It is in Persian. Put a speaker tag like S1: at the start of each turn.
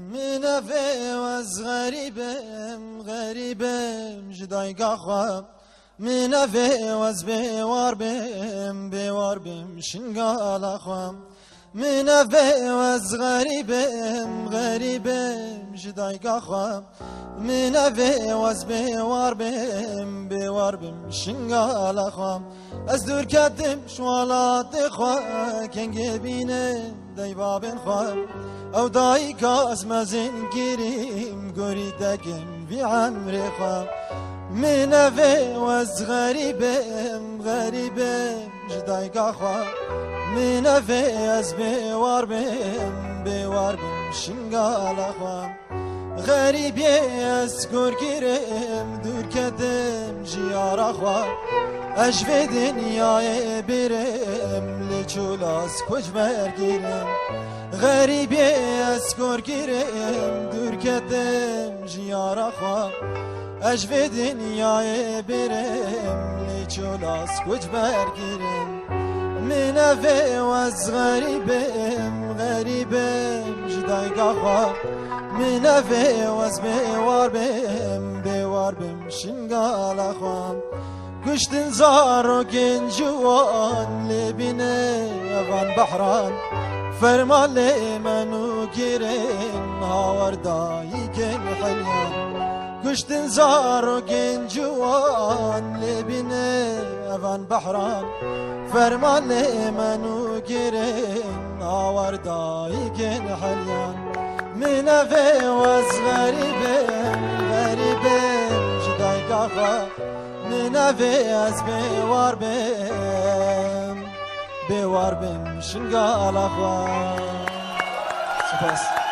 S1: من افي واز غريبم جدايقا خوام من افي واز بوار بم شنقال خوام من افي واز غريبم جدايقا خوام من افي واز بوار بم شنقال خوام از دور کدم شوالات خواه کنگ بینه دی بابن خواه او دایی که از مزین گیریم گوری دگم بی عمر خواه من افی واز غریبم جدای که خواه من افی از بوار بم شنگال خواه غریبی از گور گیرم دور کدم جیارا خواه اجو دنیای برم لچولاس کج برگیرم غریبی از گور گیرم دور کدم جیارا خواه اجو دنیای برم لچولاس کج برگیرم من افی واز غریبم جدایگا خواه من افی واز بوار بم شنگال خواه کشتن زار و گنجوان لبینه اوان بحران فرمان منو گیرن هاوردایی گن حلیان کشتن زار و گنجوان لبینه اوان بحران فرمان منو گیرن هاوردایی گن حلیان من افی واز غریبم جدایگا خواه من افی از بوار بم شنگال خواه سپاس